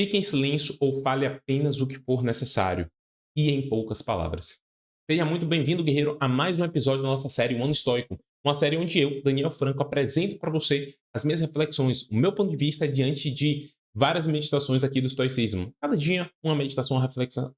Fique em silêncio ou fale apenas o que for necessário, e em poucas palavras. Seja muito bem-vindo, guerreiro, a mais um episódio da nossa série Um Ano Estoico, uma série onde eu, Daniel Franco, apresento para você as minhas reflexões, o meu ponto de vista diante de várias meditações aqui do estoicismo. Cada dia uma meditação,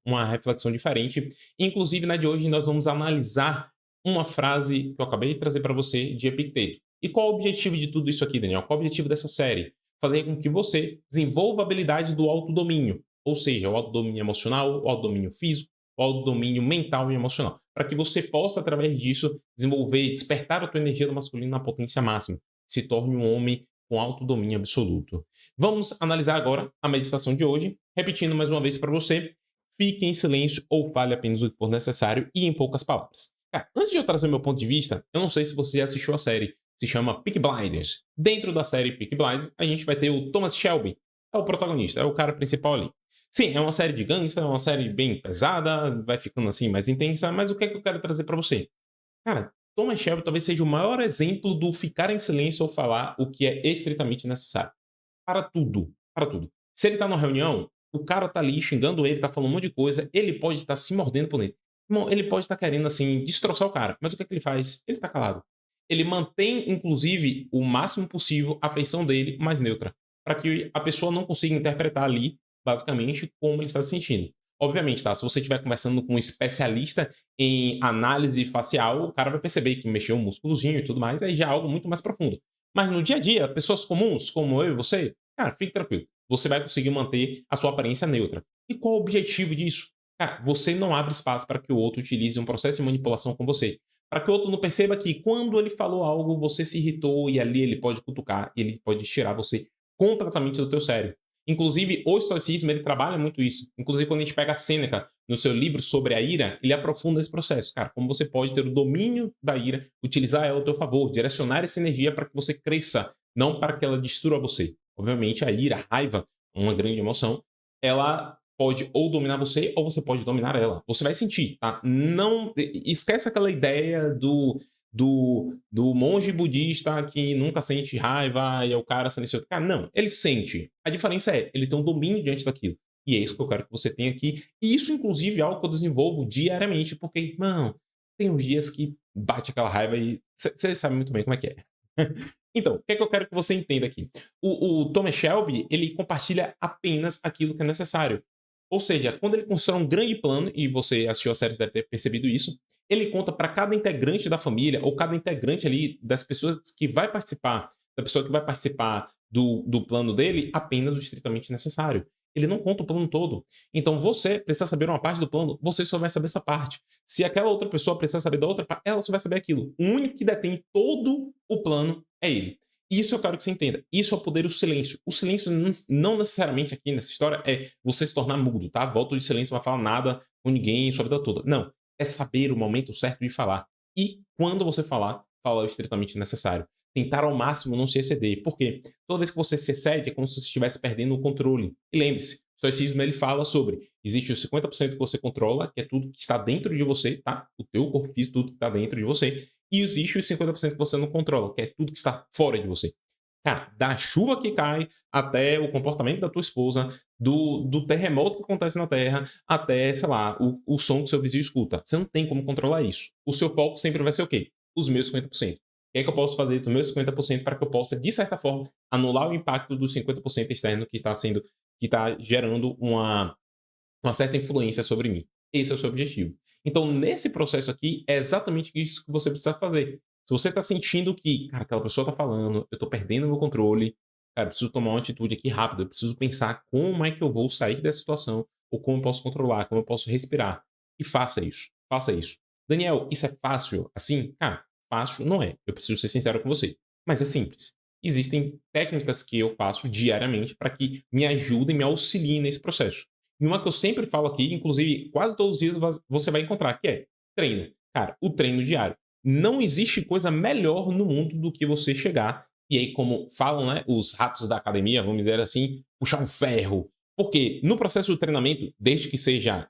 uma reflexão diferente. Inclusive, na de hoje, nós vamos analisar uma frase que eu acabei de trazer para você de Epicteto. E qual o objetivo de tudo isso aqui, Daniel? Qual o objetivo dessa série? Fazer com que você desenvolva a habilidade do autodomínio, ou seja, o autodomínio emocional, o autodomínio físico, o autodomínio mental e emocional, para que você possa, através disso, desenvolver, despertar a tua energia do masculino na potência máxima, se torne um homem com autodomínio absoluto. Vamos analisar agora a meditação de hoje, repetindo mais uma vez para você, fique em silêncio ou fale apenas o que for necessário e em poucas palavras. Cara, antes de eu trazer o meu ponto de vista, eu não sei se você assistiu a série, se chama Peaky Blinders. Dentro da série Peaky Blinders, a gente vai ter o Thomas Shelby, é o protagonista, é o cara principal ali. Sim, é uma série de gangster, é uma série bem pesada, vai ficando assim mais intensa, mas o que é que eu quero trazer pra você? Cara, Thomas Shelby talvez seja o maior exemplo do ficar em silêncio ou falar o que é estritamente necessário. Para tudo, para tudo. Se ele tá numa reunião, o cara tá ali xingando ele, tá falando um monte de coisa, ele pode estar se mordendo por dentro. Irmão, ele pode estar querendo, assim, destroçar o cara, mas o que é que ele faz? Ele tá calado. Ele mantém, inclusive, o máximo possível a feição dele mais neutra, para que a pessoa não consiga interpretar ali, basicamente, como ele está se sentindo. Obviamente, tá? Se você estiver conversando com um especialista em análise facial, o cara vai perceber que mexeu um músculozinho e tudo mais, aí já é algo muito mais profundo. Mas no dia a dia, pessoas comuns, como eu e você, cara, fique tranquilo. Você vai conseguir manter a sua aparência neutra. E qual o objetivo disso? Cara, você não abre espaço para que o outro utilize um processo de manipulação com você. Para que o outro não perceba que quando ele falou algo, você se irritou e ali ele pode cutucar, ele pode tirar você completamente do teu sério. Inclusive, o estoicismo, ele trabalha muito isso. Inclusive, quando a gente pega a Sêneca no seu livro sobre a ira, ele aprofunda esse processo. Cara, como você pode ter o domínio da ira, utilizar ela ao teu favor, direcionar essa energia para que você cresça, não para que ela destrua você. Obviamente, a ira, a raiva, uma grande emoção, ela pode ou dominar você ou você pode dominar ela. Você vai sentir, tá? Não esquece aquela ideia do monge budista que nunca sente raiva e é o cara silencioso. Cara, não, ele sente. A diferença é, ele tem um domínio diante daquilo. E é isso que eu quero que você tenha aqui. E isso, inclusive, é algo que eu desenvolvo diariamente, porque, irmão, tem uns dias que bate aquela raiva e você sabe muito bem como é que é. Então, o que é que eu quero que você entenda aqui? O Thomas Shelby, ele compartilha apenas aquilo que é necessário. Ou seja, quando ele constrói um grande plano, e você assistiu a série, você deve ter percebido isso, ele conta para cada integrante da família, ou cada integrante ali das pessoas que vai participar, da pessoa que vai participar do plano dele, apenas o estritamente necessário. Ele não conta o plano todo. Então você precisa saber uma parte do plano, você só vai saber essa parte. Se aquela outra pessoa precisa saber da outra parte, ela só vai saber aquilo. O único que detém todo o plano é ele. Isso eu quero que você entenda. Isso é o poder do silêncio. O silêncio não necessariamente aqui nessa história é você se tornar mudo, tá? Volta de silêncio, não vai falar nada com ninguém sua vida toda. Não. É saber o momento certo de falar. E quando você falar, falar o estritamente necessário. Tentar ao máximo não se exceder. Por quê? Toda vez que você se excede, é como se você estivesse perdendo o controle. E lembre-se, o estoicismo ele fala sobre existe os 50% que você controla, que é tudo que está dentro de você, tá? O teu corpo físico, tudo que está dentro de você. E existe os 50% que você não controla, que é tudo que está fora de você. Cara, da chuva que cai até o comportamento da tua esposa, do terremoto que acontece na Terra, até, sei lá, o som que seu vizinho escuta. Você não tem como controlar isso. O seu foco sempre vai ser o quê? Os meus 50%. O que é que eu posso fazer dos meus 50% para que eu possa, de certa forma, anular o impacto dos 50% externo que está sendo, que está gerando uma certa influência sobre mim. Esse é o seu objetivo. Então, nesse processo aqui, é exatamente isso que você precisa fazer. Se você está sentindo que, cara, aquela pessoa está falando, eu estou perdendo o meu controle, cara, eu preciso tomar uma atitude aqui rápida, eu preciso pensar como é que eu vou sair dessa situação, ou como eu posso controlar, como eu posso respirar. E faça isso. Faça isso. Daniel, isso é fácil assim? Cara, fácil não é. Eu preciso ser sincero com você. Mas é simples. Existem técnicas que eu faço diariamente para que me ajudem, me auxiliem nesse processo. E uma que eu sempre falo aqui, inclusive quase todos os dias você vai encontrar, que é treino. Cara, o treino diário. Não existe coisa melhor no mundo do que você chegar e aí, como falam, né, os ratos da academia, vamos dizer assim, puxar um ferro. Porque no processo do treinamento, desde que seja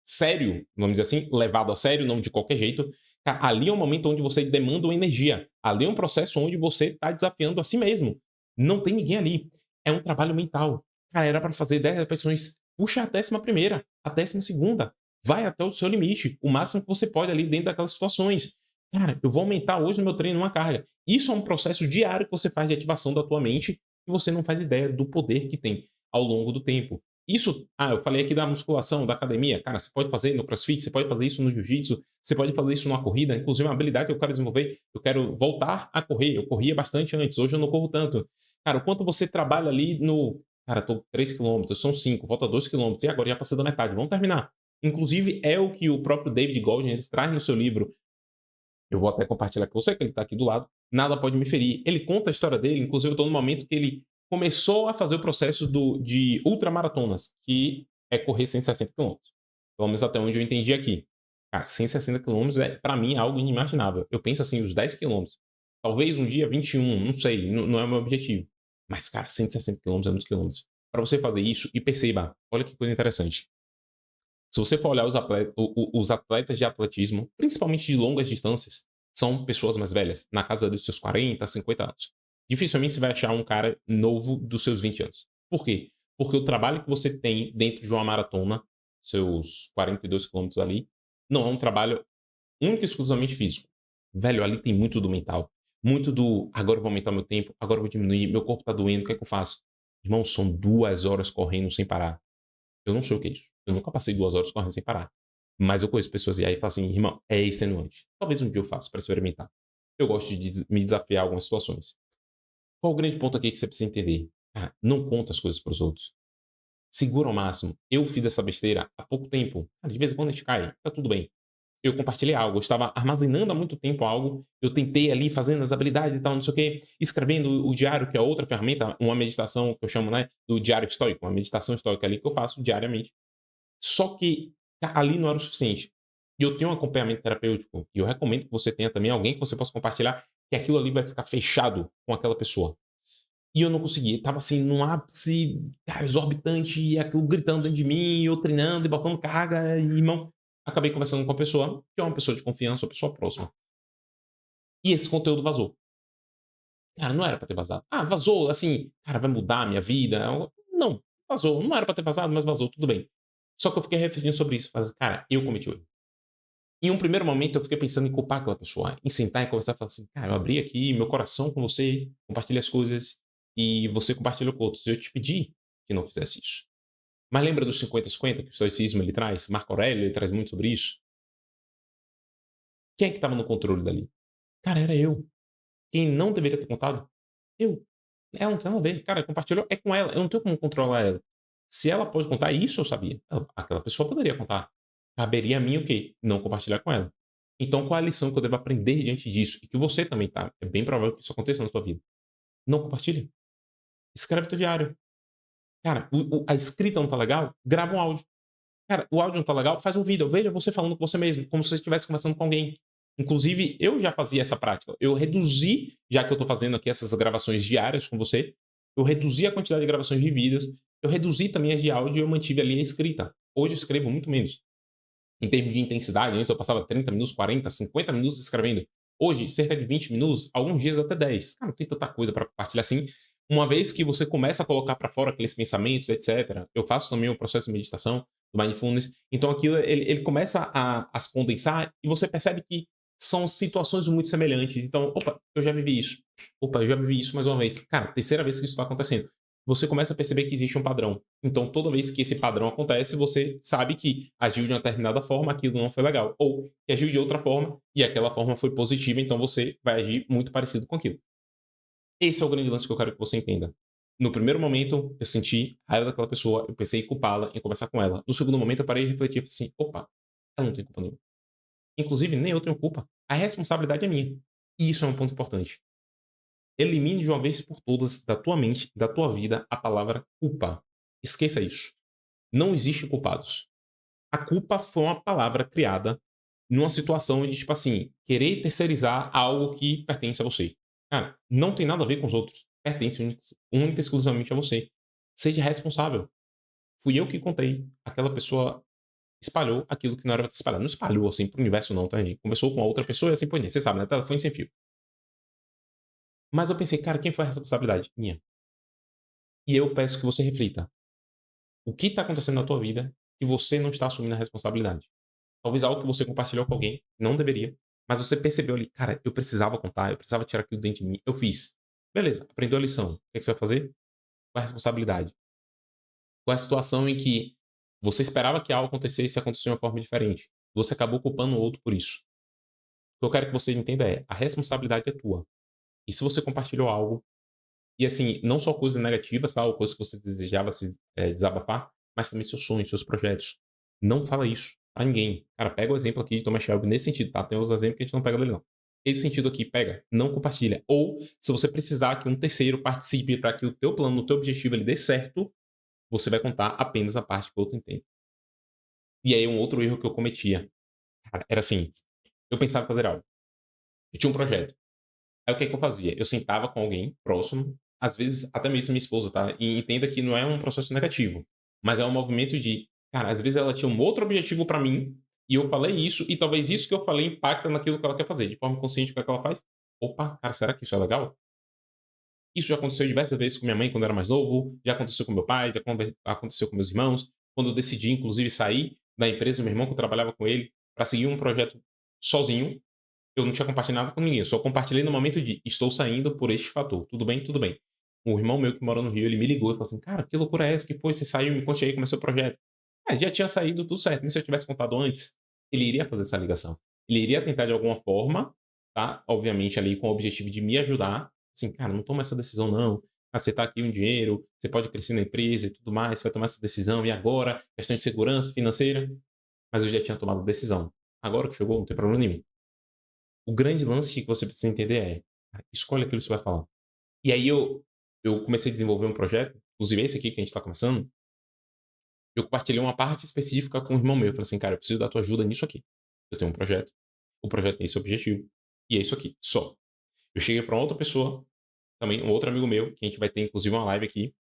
sério, vamos dizer assim, levado a sério, não de qualquer jeito, ali é um momento onde você demanda uma energia. Ali é um processo onde você está desafiando a si mesmo. Não tem ninguém ali. É um trabalho mental. Cara, era pra fazer 10 repetições. Puxa a 11ª, a 12ª. Vai até o seu limite, o máximo que você pode ali dentro daquelas situações. Cara, eu vou aumentar hoje no meu treino uma carga. Isso é um processo diário que você faz de ativação da tua mente e você não faz ideia do poder que tem ao longo do tempo. Isso, eu falei aqui da musculação, da academia. Cara, você pode fazer no CrossFit, você pode fazer isso no jiu-jitsu, você pode fazer isso numa corrida. Inclusive, uma habilidade que eu quero desenvolver, eu quero voltar a correr. Eu corria bastante antes, hoje eu não corro tanto. Cara, o quanto você trabalha ali no. Cara, tô 3 quilômetros, são 5, falta 2 quilômetros, e agora já passei da metade, vamos terminar. Inclusive, é o que o próprio David Goggins ele traz no seu livro. Eu vou até compartilhar com você, que ele está aqui do lado. Nada pode me ferir. Ele conta a história dele, inclusive eu estou no momento que ele começou a fazer o processo de ultramaratonas, que é correr 160 quilômetros. Pelo menos até onde eu entendi aqui. Cara, 160 quilômetros é, para mim, algo inimaginável. Eu penso assim, os 10 quilômetros. Talvez um dia 21, não sei, não é o meu objetivo. Mas, cara, 160 quilômetros é muitos quilômetros. Para você fazer isso, e perceba, olha que coisa interessante. Se você for olhar os atletas de atletismo, principalmente de longas distâncias, são pessoas mais velhas, na casa dos seus 40, 50 anos. Dificilmente você vai achar um cara novo dos seus 20 anos. Por quê? Porque o trabalho que você tem dentro de uma maratona, seus 42 quilômetros ali, não é um trabalho único e exclusivamente físico. Velho, ali tem muito do mental. Muito do agora eu vou aumentar meu tempo, agora eu vou diminuir, meu corpo tá doendo, o que é que eu faço? Irmão, são 2 horas correndo sem parar. Eu não sei o que é isso. Eu nunca passei 2 horas correndo sem parar. Mas eu conheço pessoas e aí falam assim, irmão, é extenuante. Talvez um dia eu faça para experimentar. Eu gosto de me desafiar em algumas situações. Qual o grande ponto aqui que você precisa entender? Cara, não conta as coisas para os outros. Segura ao máximo. Eu fiz essa besteira há pouco tempo. Cara, de vez em quando a gente cai, tá tudo bem. Eu compartilhei algo, eu estava armazenando há muito tempo algo, eu tentei ali fazendo as habilidades e tal, não sei o quê, escrevendo o diário, que é outra ferramenta, uma meditação que eu chamo, né, do diário estoico, uma meditação estoica ali que eu faço diariamente. Só que ali não era o suficiente. E eu tenho um acompanhamento terapêutico, e eu recomendo que você tenha também alguém que você possa compartilhar, que aquilo ali vai ficar fechado com aquela pessoa. E eu não consegui, estava assim, num ápice, cara, exorbitante, e aquilo gritando dentro de mim, e eu treinando e botando carga, e irmão, acabei conversando com a pessoa, que é uma pessoa de confiança, uma pessoa próxima. E esse conteúdo vazou. Cara, não era pra ter vazado. Ah, vazou, assim, cara, vai mudar a minha vida? Não, vazou. Não era pra ter vazado, mas vazou, tudo bem. Só que eu fiquei refletindo sobre isso. Falei, cara, eu cometi o erro. Em um primeiro momento, eu fiquei pensando em culpar aquela pessoa, em sentar e conversar e falar assim, cara, eu abri aqui meu coração com você, compartilhei as coisas, e você compartilhou com outros. Eu te pedi que não fizesse isso. Mas lembra dos 50-50 que o estoicismo ele traz? Marco Aurélio ele traz muito sobre isso. Quem é que estava no controle dali? Cara, era eu. Quem não deveria ter contado? Eu. Ela não tem nada a ver. Cara, compartilhou, é com ela. Eu não tenho como controlar ela. Se ela pode contar, isso eu sabia. Aquela pessoa poderia contar. Caberia a mim o quê? Não compartilhar com ela. Então, qual a lição que eu devo aprender diante disso? E que você também tá. É bem provável que isso aconteça na sua vida. Não compartilhe. Escreve teu diário. Cara, a escrita não tá legal? Grava um áudio. Cara, o áudio não tá legal? Faz um vídeo. Veja você falando com você mesmo, como se você estivesse conversando com alguém. Inclusive, eu já fazia essa prática. Eu reduzi, já que eu tô fazendo aqui essas gravações diárias com você, eu reduzi a quantidade de gravações de vídeos, eu reduzi também as de áudio e eu mantive ali a escrita. Hoje eu escrevo muito menos. Em termos de intensidade, antes eu passava 30 minutos, 40, 50 minutos escrevendo. Hoje, cerca de 20 minutos, alguns dias até 10. Cara, não tem tanta coisa para compartilhar assim. Uma vez que você começa a colocar para fora aqueles pensamentos, etc. Eu faço também o processo de meditação, do mindfulness. Então aquilo, ele começa a se condensar e você percebe que são situações muito semelhantes. Então, opa, eu já vivi isso. Opa, eu já vivi isso mais uma vez. Cara, terceira vez que isso está acontecendo. Você começa a perceber que existe um padrão. Então, toda vez que esse padrão acontece, você sabe que agiu de uma determinada forma, aquilo não foi legal. Ou que agiu de outra forma e aquela forma foi positiva, então você vai agir muito parecido com aquilo. Esse é o grande lance que eu quero que você entenda. No primeiro momento, eu senti a raiva daquela pessoa, eu pensei em culpá-la, em conversar com ela. No segundo momento, eu parei e refleti e falei assim: opa, ela não tem culpa nenhuma. Inclusive, nem eu tenho culpa. A responsabilidade é minha. E isso é um ponto importante. Elimine de uma vez por todas da tua mente, da tua vida, a palavra culpa. Esqueça isso. Não existe culpados. A culpa foi uma palavra criada numa situação de, tipo assim, querer terceirizar algo que pertence a você. Cara, não tem nada a ver com os outros. Pertence única e exclusivamente a você. Seja responsável. Fui eu que contei. Aquela pessoa espalhou aquilo que não era pra ter espalhado. Não espalhou assim pro universo, não, tá, gente? Conversou com a outra pessoa e assim por diante. Você sabe, né? Telefone sem fio. Mas eu pensei, cara, quem foi a responsabilidade? Minha. E eu peço que você reflita. O que está acontecendo na tua vida que você não está assumindo a responsabilidade? Talvez algo que você compartilhou com alguém, não deveria, mas você percebeu ali, cara, eu precisava contar, eu precisava tirar aquilo dentro de mim, eu fiz. Beleza, aprendeu a lição. O que é que você vai fazer? Qual é a responsabilidade? Qual é a situação em que você esperava que algo acontecesse e aconteceu de uma forma diferente? Você acabou culpando o outro por isso. O que eu quero que você entenda é, a responsabilidade é tua. E se você compartilhou algo, e assim, não só coisas negativas, tá, ou coisas que você desejava desabafar, mas também seus sonhos, seus projetos. Não fala isso pra ninguém. Cara, pega o exemplo aqui de Thomas Shelby nesse sentido, tá? Tem outros exemplos que a gente não pega dele, não. Esse sentido aqui, pega, não compartilha. Ou, se você precisar que um terceiro participe para que o teu plano, o teu objetivo ele dê certo, você vai contar apenas a parte que o outro entende. E aí, um outro erro que eu cometia, cara, era assim, eu pensava em fazer algo. Eu tinha um projeto. Aí o que é que eu fazia? Eu sentava com alguém próximo, às vezes até mesmo minha esposa, tá? E entenda que não é um processo negativo, mas é um movimento de, cara, às vezes ela tinha um outro objetivo pra mim, e eu falei isso, e talvez isso que eu falei impacta naquilo que ela quer fazer. De forma consciente, o que é que ela faz? Opa, cara, será que isso é legal? Isso já aconteceu diversas vezes com minha mãe quando eu era mais novo, já aconteceu com meu pai, aconteceu com meus irmãos. Quando eu decidi, inclusive, sair da empresa do meu irmão, que eu trabalhava com ele, para seguir um projeto sozinho, eu não tinha compartilhado com ninguém, eu só compartilhei no momento de estou saindo por este fator. Tudo bem? Tudo bem. Um irmão meu que mora no Rio, ele me ligou e falou assim: Cara, que loucura é essa? Que foi? Você saiu? Me conte aí como é o seu projeto. Já tinha saído, tudo certo. Mas se eu tivesse contado antes, ele iria fazer essa ligação. Ele iria tentar de alguma forma, tá? Obviamente, ali com o objetivo de me ajudar. Assim, cara, não toma essa decisão, não. Ah, você tá aqui um dinheiro, você pode crescer na empresa e tudo mais, você vai tomar essa decisão, e agora? Questão de segurança financeira. Mas eu já tinha tomado a decisão. Agora que chegou, não tem problema nenhum. O grande lance que você precisa entender é, cara, escolhe aquilo que você vai falar. E aí eu comecei a desenvolver um projeto, inclusive esse aqui que a gente está começando, eu compartilhei uma parte específica com um irmão meu. Eu falei assim, cara, eu preciso da tua ajuda nisso aqui. Eu tenho um projeto, o projeto tem esse objetivo, e é isso aqui, só. Eu cheguei para outra pessoa, também um outro amigo meu, que a gente vai ter inclusive uma live aqui.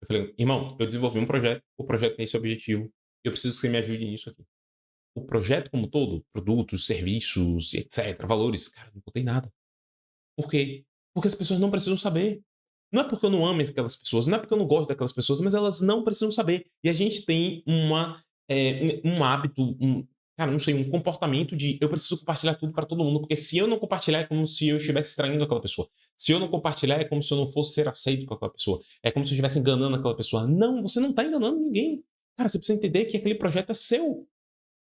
Eu falei, irmão, eu desenvolvi um projeto, o projeto tem esse objetivo, eu preciso que você me ajude nisso aqui. O projeto como todo, produtos, serviços, etc, valores, cara, não botei nada. Por quê? Porque as pessoas não precisam saber. Não é porque eu não ame aquelas pessoas, não é porque eu não gosto daquelas pessoas, mas elas não precisam saber. E a gente tem um hábito, cara, não sei, um comportamento de eu preciso compartilhar tudo para todo mundo, porque se eu não compartilhar é como se eu estivesse traindo aquela pessoa. Se eu não compartilhar é como se eu não fosse ser aceito por aquela pessoa. É como se eu estivesse enganando aquela pessoa. Não, você não está enganando ninguém. Cara, você precisa entender que aquele projeto é seu.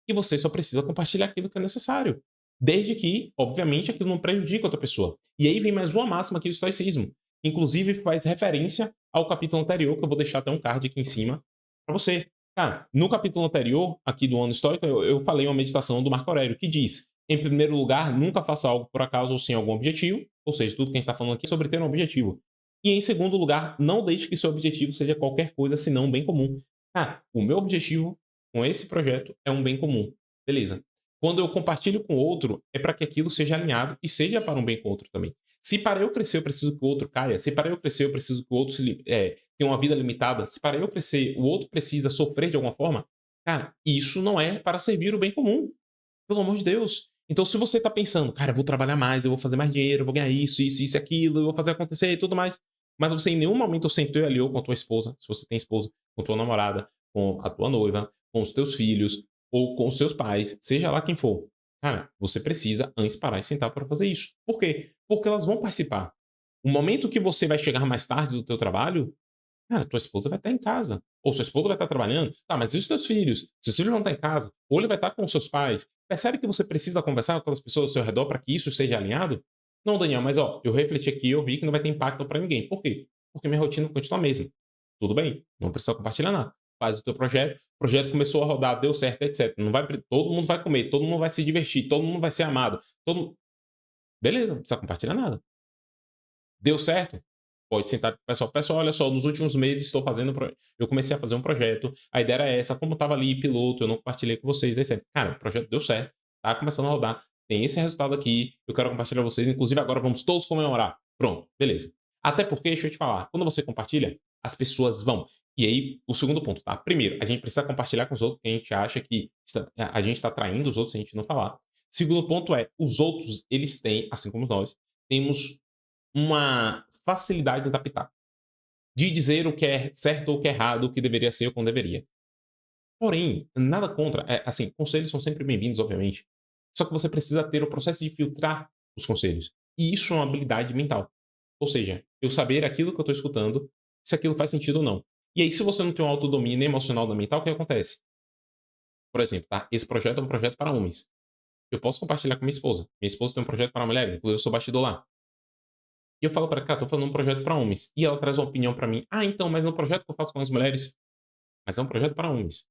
E você só precisa compartilhar aquilo que é necessário. Desde que, obviamente, aquilo não prejudique outra pessoa. E aí vem mais uma máxima aqui do estoicismo, que inclusive faz referência ao capítulo anterior, que eu vou deixar até um card aqui em cima para você. Cara, no capítulo anterior, aqui do ano histórico, eu falei uma meditação do Marco Aurélio, que diz, em primeiro lugar, nunca faça algo por acaso ou sem algum objetivo, ou seja, tudo que a gente está falando aqui é sobre ter um objetivo. E em segundo lugar, não deixe que seu objetivo seja qualquer coisa senão um bem comum. O meu objetivo com esse projeto é um bem comum. Beleza. Quando eu compartilho com outro, é para que aquilo seja alinhado e seja para um bem com o outro também. Se para eu crescer eu preciso que o outro caia, se para eu crescer eu preciso que o outro tenha uma vida limitada, se para eu crescer o outro precisa sofrer de alguma forma, cara, isso não é para servir o bem comum. Pelo amor de Deus. Então, se você está pensando, cara, eu vou trabalhar mais, eu vou fazer mais dinheiro, eu vou ganhar isso, isso, isso, aquilo, eu vou fazer acontecer e tudo mais. Mas você em nenhum momento sentou e aliou com a tua esposa, se você tem esposa, com a tua namorada, com a tua noiva, com os teus filhos, ou com os seus pais, seja lá quem for. Cara, você precisa antes parar e sentar para fazer isso. Por quê? Porque elas vão participar. O momento que você vai chegar mais tarde do teu trabalho, cara, tua esposa vai estar em casa. Ou sua esposa vai estar trabalhando. Tá, mas e os teus filhos? Seus filhos vão estar em casa. Ou ele vai estar com os seus pais. Percebe que você precisa conversar com aquelas pessoas ao seu redor para que isso seja alinhado? Não, Daniel, mas ó, eu refleti aqui e eu vi que não vai ter impacto para ninguém. Por quê? Porque minha rotina continua a mesma. Tudo bem, não precisa compartilhar nada. Faz o teu projeto, o projeto começou a rodar, deu certo, etc. Não vai, todo mundo vai comer, todo mundo vai se divertir, todo mundo vai ser amado. Beleza, não precisa compartilhar nada. Deu certo? Pode sentar com o pessoal. Pessoal, olha só, nos últimos meses estou fazendo. Eu comecei a fazer um projeto. A ideia era essa. Como estava ali piloto, eu não compartilhei com vocês. Dei certo. Cara, o projeto deu certo. Tá começando a rodar. Tem esse resultado aqui. Eu quero compartilhar com vocês. Inclusive, agora vamos todos comemorar. Pronto, beleza. Até porque, deixa eu te falar, quando você compartilha, as pessoas vão. E aí, o segundo ponto, tá? Primeiro, a gente precisa compartilhar com os outros, porque a gente acha que a gente está traindo os outros se a gente não falar. Segundo ponto é, os outros, eles têm, assim como nós, temos uma facilidade de adaptar. de dizer o que é certo ou o que é errado, o que deveria ser ou como deveria. Porém, nada contra, assim, conselhos são sempre bem-vindos, obviamente. Só que você precisa ter o processo de filtrar os conselhos. E isso é uma habilidade mental. Ou seja, eu saber aquilo que eu estou escutando, se aquilo faz sentido ou não. E aí, se você não tem um autodomínio emocional da mental, o que acontece? Por exemplo, tá? Esse projeto é um projeto para homens. Eu posso compartilhar com minha esposa. Minha esposa tem um projeto para mulher, inclusive eu sou bastidor lá. E eu falo para ela, cara, tô fazendo um projeto para homens. E ela traz uma opinião para mim. Ah, então, mas no projeto que eu faço com as mulheres, mas é um projeto para homens.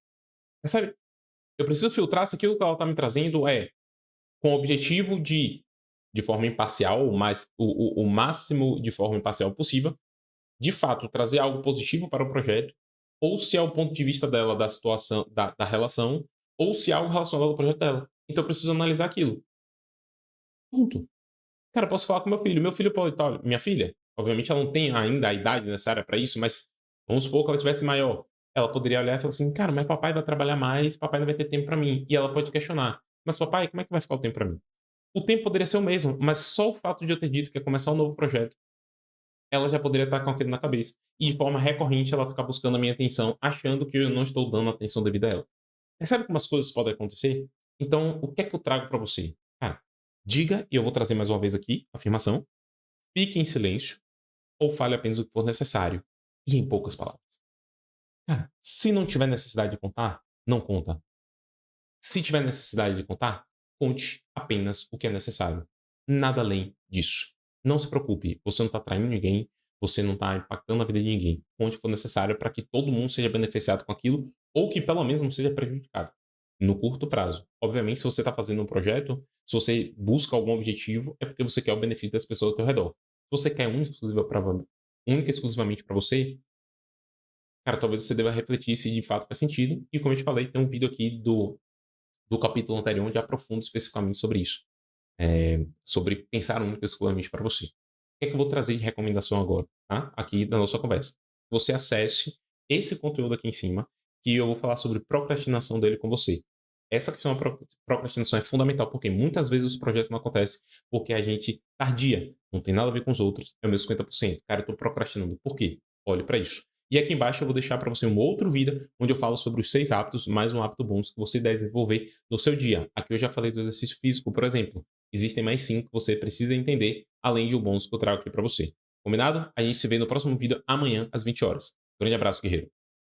Percebe? Eu preciso filtrar se aquilo que ela tá me trazendo é com o objetivo de forma imparcial, o máximo de forma imparcial possível, de fato, trazer algo positivo para o projeto, ou se é o ponto de vista dela da situação, da relação, ou se é algo relacionado ao projeto dela. Então eu preciso analisar aquilo. Ponto. Cara, eu posso falar com meu filho pode tal minha filha, obviamente ela não tem ainda a idade necessária para isso, mas vamos supor que ela tivesse maior, ela poderia olhar e falar assim: "Cara, mas papai vai trabalhar mais, papai não vai ter tempo para mim", e ela pode questionar: "Mas papai, como é que vai ficar o tempo para mim?". O tempo poderia ser o mesmo, mas só o fato de eu ter dito que ia começar um novo projeto, ela já poderia estar com aquilo na cabeça. E de forma recorrente ela ficar buscando a minha atenção, achando que eu não estou dando a atenção devida a ela. Percebe como as coisas podem acontecer? Então, o que é que eu trago para você? Cara, diga, e eu vou trazer mais uma vez aqui, a afirmação, fique em silêncio ou fale apenas o que for necessário. E em poucas palavras. Cara, se não tiver necessidade de contar, não conta. Se tiver necessidade de contar, conte apenas o que é necessário. Nada além disso. Não se preocupe, você não está traindo ninguém, você não está impactando a vida de ninguém. Conte o que for necessário para que todo mundo seja beneficiado com aquilo ou que pelo menos não seja prejudicado. No curto prazo. Obviamente, se você está fazendo um projeto, se você busca algum objetivo, é porque você quer o benefício das pessoas ao teu redor. Se você quer única e exclusivamente para você, cara, talvez você deva refletir se de fato faz sentido. E como eu te falei, tem um vídeo aqui do capítulo anterior onde aprofundo especificamente sobre isso. Sobre pensar única e exclusivamente para você. O que é que eu vou trazer de recomendação agora, tá? Aqui da nossa conversa. Você acesse esse conteúdo aqui em cima, que eu vou falar sobre procrastinação dele com você. Essa questão da procrastinação é fundamental, porque muitas vezes os projetos não acontecem porque a gente tardia, não tem nada a ver com os outros, é o meu 50%. Cara, eu tô procrastinando. Por quê? Olhe para isso. E aqui embaixo eu vou deixar para você um outro vídeo onde eu falo sobre os 6 hábitos, mais um hábito bônus que você deve desenvolver no seu dia. Aqui eu já falei do exercício físico, por exemplo. Existem mais 5 que você precisa entender, além de um bônus que eu trago aqui para você. Combinado? A gente se vê no próximo vídeo amanhã às 20 horas. Grande abraço, guerreiro.